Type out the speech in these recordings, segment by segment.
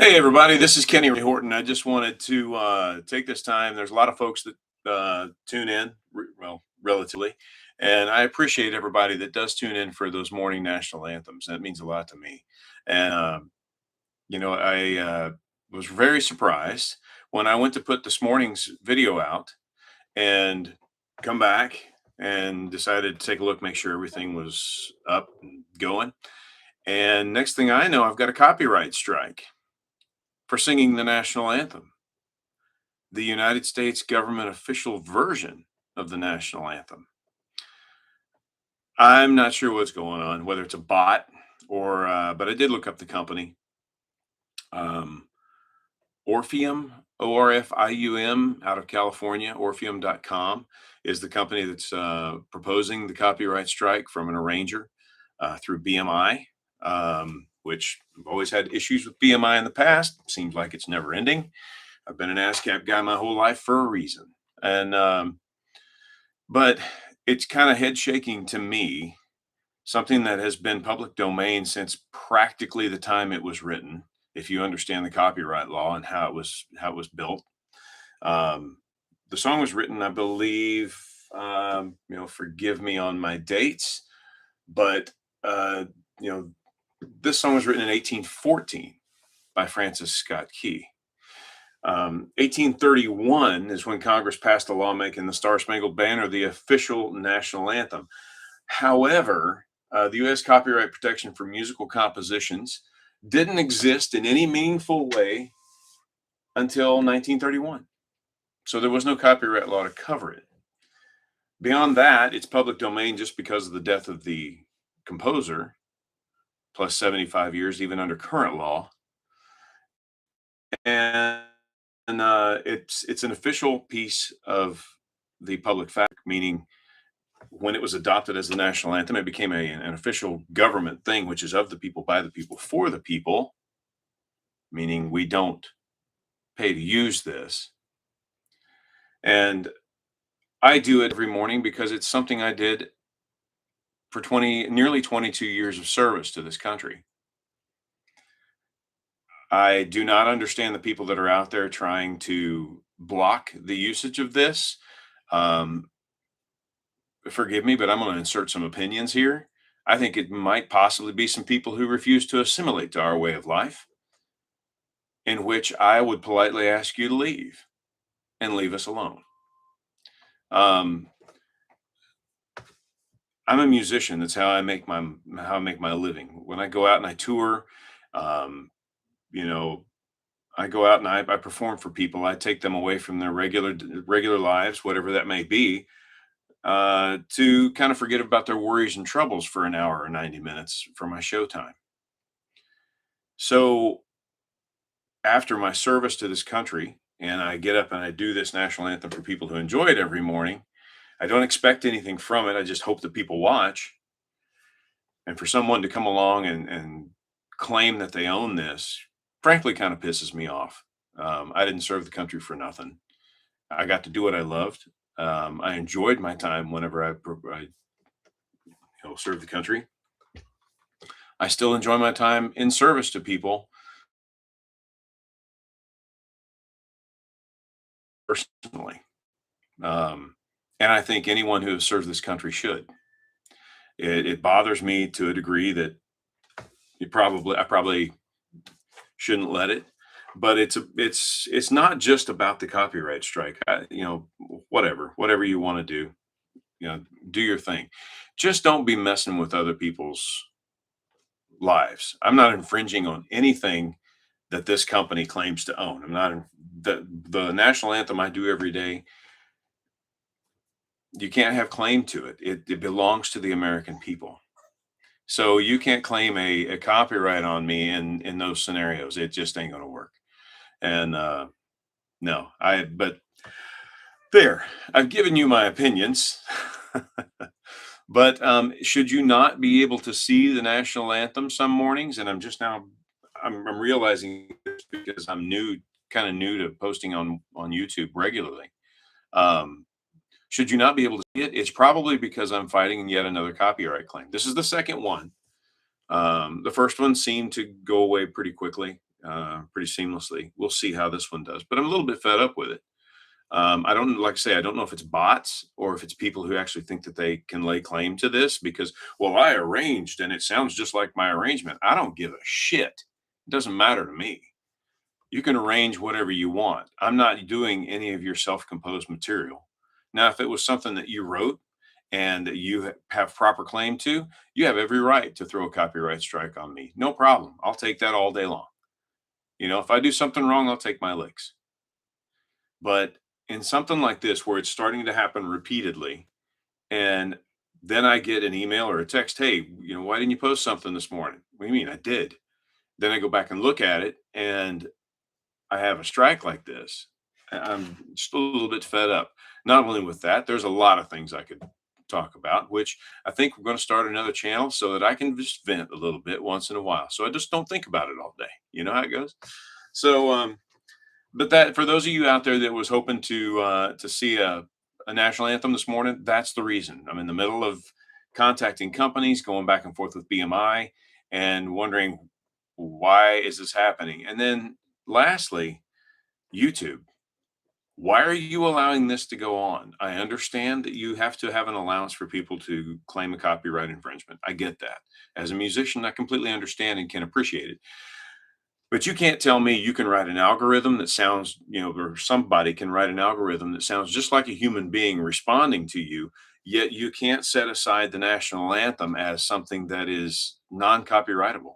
Hey everybody, this is Kenny Ray Horton. I just wanted to take this time. There's a lot of folks that tune in, relatively, and I appreciate everybody that does tune in for those morning national anthems. That means a lot to me. And I was very surprised when I went to put this morning's video out and come back and decided to take a look, make sure everything was up and going. And next thing I know, I've got a copyright strike for singing the national anthem, the United States government official version of the national anthem. I'm not sure what's going on, whether it's a bot but I did look up the company. Um, Orpheum, Orfium, out of California, Orpheum.com is the company that's proposing the copyright strike from an arranger through BMI, which I've always had issues with BMI in the past. Seems like it's never ending. I've been an ASCAP guy my whole life for a reason. But it's kind of head shaking to me, something that has been public domain since practically the time it was written, if you understand the copyright law and how it was built. The song was written, I believe, forgive me on my dates, but this song was written in 1814 by Francis Scott Key. 1831 is when Congress passed a law making the Star Spangled Banner the official national anthem. However, the U.S. copyright protection for musical compositions didn't exist in any meaningful way until 1931. So there was no copyright law to cover it. Beyond that, it's public domain just because of the death of the composer, plus 75 years, even under current law. And it's an official piece of the public fabric, meaning when it was adopted as the national anthem, it became an official government thing, which is of the people, by the people, for the people, meaning we don't pay to use this. And I do it every morning because it's something I did for nearly 22 years of service to this country. I do not understand the people that are out there trying to block the usage of this. Um, Forgive me, but I'm going to insert some opinions here. I think it might possibly be some people who refuse to assimilate to our way of life, in which I would politely ask you to leave and leave us alone. Um, I'm a musician. That's how I make my living. When I go out and I tour, um, you know, I go out and I perform for people. I take them away from their regular lives, whatever that may be, to kind of forget about their worries and troubles for an hour or 90 minutes for my showtime. So after my service to this country, and I get up and I do this national anthem for people who enjoy it every morning, I don't expect anything from it. I just hope that people watch. And for someone to come along and claim that they own this, frankly, kind of pisses me off. I didn't serve the country for nothing. I got to do what I loved. I enjoyed my time whenever I served the country. I still enjoy my time in service to people personally. And I think anyone who has served this country should. It bothers me to a degree that I probably shouldn't let it. But it's not just about the copyright strike. Whatever you want to do, do your thing. Just don't be messing with other people's lives. I'm not infringing on anything that this company claims to own. I'm not the national anthem I do every day. You can't have claim to it. It belongs to the American people. So you can't claim a copyright on me in those scenarios. It just ain't going to work. And no, but there, I've given you my opinions. But should you not be able to see the national anthem some mornings? And I'm realizing this because I'm kind of new to posting on YouTube regularly. Should you not be able to see it? It's probably because I'm fighting yet another copyright claim. This is the second one. The first one seemed to go away pretty quickly. pretty seamlessly. We'll see how this one does, but I'm a little bit fed up with it. I don't like I say, I don't know if it's bots or if it's people who actually think that they can lay claim to this because, well, I arranged and it sounds just like my arrangement. I don't give a shit. It doesn't matter to me. You can arrange whatever you want. I'm not doing any of your self-composed material. Now, if it was something that you wrote and that you have proper claim to, you have every right to throw a copyright strike on me. No problem. I'll take that all day long. If I do something wrong, I'll take my licks. But in something like this, where it's starting to happen repeatedly, and then I get an email or a text, hey, why didn't you post something this morning? What do you mean? I did. Then I go back and look at it and I have a strike like this. I'm just a little bit fed up. Not only with that, there's a lot of things I could talk about, which I think we're going to start another channel so that I can just vent a little bit once in a while. So I just don't think about it all day. You know how it goes. So, but that for those of you out there that was hoping to see a national anthem this morning, that's the reason. I'm in the middle of contacting companies, going back and forth with BMI, and wondering why is this happening. And then lastly, YouTube. Why are you allowing this to go on? I understand that you have to have an allowance for people to claim a copyright infringement. I get that. As a musician, I completely understand and can appreciate it. But you can't tell me you can write an algorithm that sounds, or somebody can write an algorithm that sounds just like a human being responding to you, yet you can't set aside the national anthem as something that is non-copyrightable,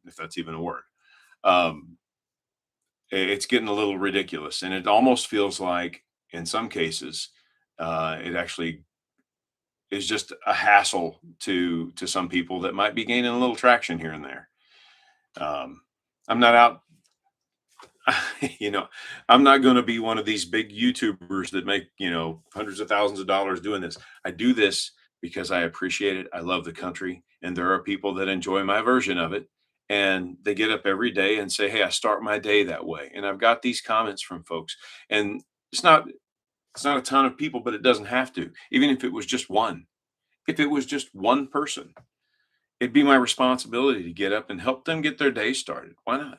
if that's even a word. It's getting a little ridiculous, and it almost feels like, in some cases, it actually is just a hassle to some people that might be gaining a little traction here and there. I'm not out, I'm not going to be one of these big YouTubers that make hundreds of thousands of dollars doing this. I do this because I appreciate it. I love the country, and there are people that enjoy my version of it. And they get up every day and say, hey, I start my day that way. And I've got these comments from folks. And it's not a ton of people, but it doesn't have to. Even if it was just one. If it was just one person, it'd be my responsibility to get up and help them get their day started. Why not?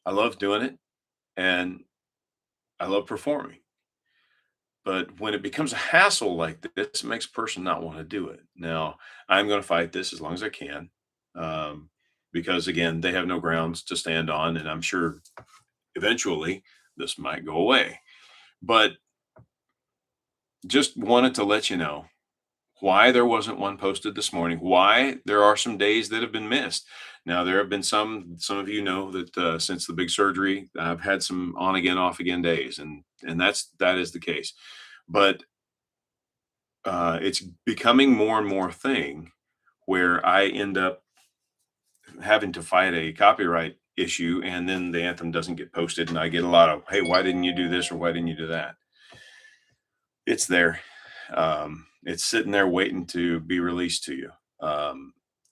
I love doing it and I love performing. But when it becomes a hassle like this, it makes a person not want to do it. Now, I'm going to fight this as long as I can. Because again, they have no grounds to stand on, and I'm sure eventually this might go away. But just wanted to let you know why there wasn't one posted this morning, why there are some days that have been missed. Now, there have been some of you know that since the big surgery, I've had some on again, off again days, and that is the case. But it's becoming more and more thing where I end up having to fight a copyright issue, and then the anthem doesn't get posted, and I get a lot of, hey, why didn't you do this or why didn't you do that? It's there. It's sitting there waiting to be released to you.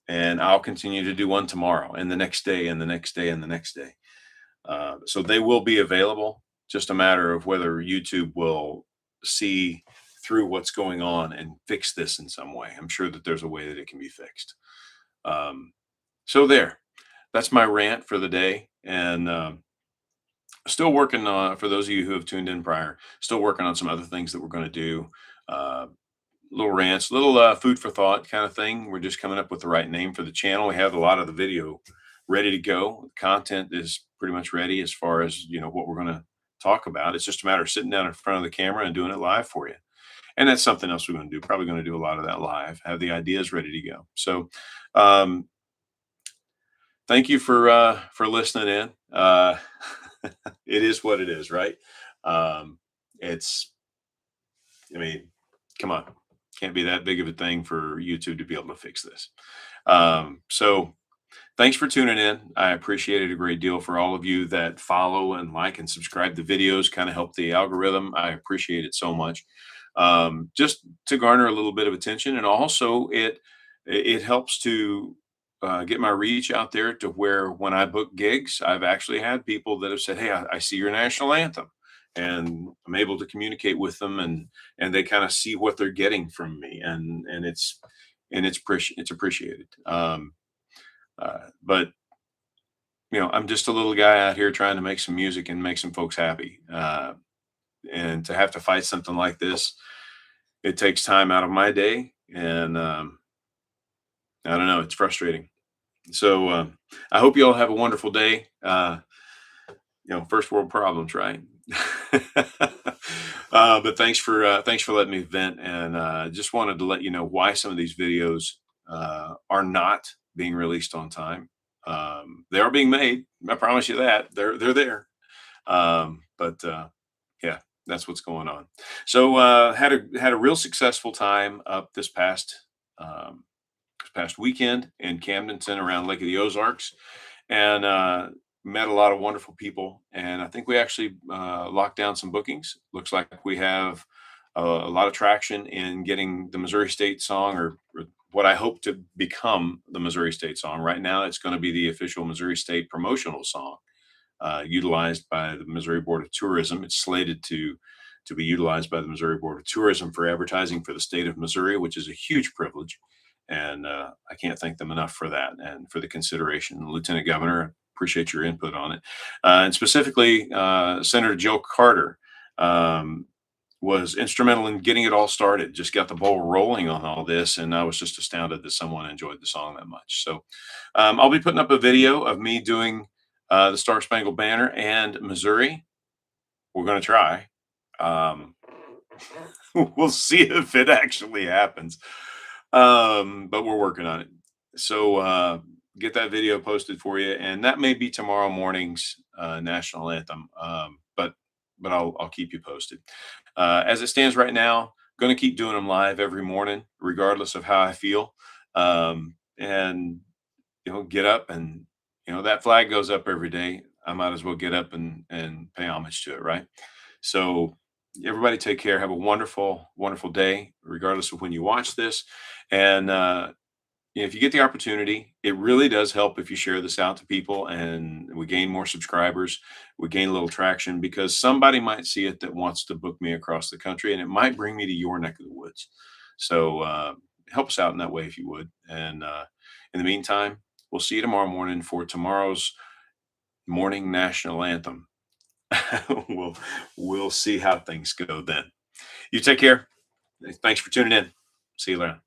And I'll continue to do one tomorrow and the next day and the next day and the next day. So they will be available. Just a matter of whether YouTube will see through what's going on and fix this in some way. I'm sure that there's a way that it can be fixed. So that's my rant for the day. And still working on, for those of you who have tuned in prior, still working on some other things that we're going to do. Little rants, little food for thought kind of thing. We're just coming up with the right name for the channel. We have a lot of the video ready to go. The content is pretty much ready as far as, what we're going to talk about. It's just a matter of sitting down in front of the camera and doing it live for you. And that's something else we're going to do. Probably going to do a lot of that live, have the ideas ready to go. So, thank you for listening in. It is what it is, right? Come on. Can't be that big of a thing for YouTube to be able to fix this. So thanks for tuning in. I appreciate it a great deal. For all of you that follow and like and subscribe to videos, kind of help the algorithm. I appreciate it so much. Just to garner a little bit of attention, and also it helps to get my reach out there to where when I book gigs, I've actually had people that have said, hey, I see your national anthem, and I'm able to communicate with them, and they kind of see what they're getting from me, and it's appreciated. But I'm just a little guy out here trying to make some music and make some folks happy. And to have to fight something like this, it takes time out of my day, and I don't know, it's frustrating. So I hope you all have a wonderful day. First world problems, right? But thanks for letting me vent, and just wanted to let you know why some of these videos are not being released on time. They are being made. I promise you that they're there. But yeah, that's what's going on. So had a real successful time up this past weekend in Camdenton around Lake of the Ozarks, and met a lot of wonderful people. And I think we actually locked down some bookings. Looks like we have a lot of traction in getting the Missouri State song, or what I hope to become the Missouri State song. Right now, it's going to be the official Missouri State promotional song, utilized by the Missouri Board of Tourism. It's slated to be utilized by the Missouri Board of Tourism for advertising for the state of Missouri, which is a huge privilege. And I can't thank them enough for that and for the consideration. Lieutenant Governor, appreciate your input on it. And specifically, Senator Joe Carter was instrumental in getting it all started, just got the ball rolling on all this. And I was just astounded that someone enjoyed the song that much. So I'll be putting up a video of me doing the Star Spangled Banner and Missouri. We're going to try. We'll see if it actually happens. But we're working on it. So get that video posted for you, and that may be tomorrow morning's national anthem. But I'll keep you posted. As it stands right now, going to keep doing them live every morning, regardless of how I feel. And get up, and that flag goes up every day. I might as well get up and pay homage to it, right? So everybody take care. Have a wonderful, wonderful day, regardless of when you watch this. And if you get the opportunity, it really does help if you share this out to people, and we gain more subscribers. We gain a little traction because somebody might see it that wants to book me across the country, and it might bring me to your neck of the woods. So help us out in that way if you would. And in the meantime, we'll see you tomorrow morning for tomorrow's morning national anthem. We'll see how things go then. You take care. Thanks for tuning in. See you later.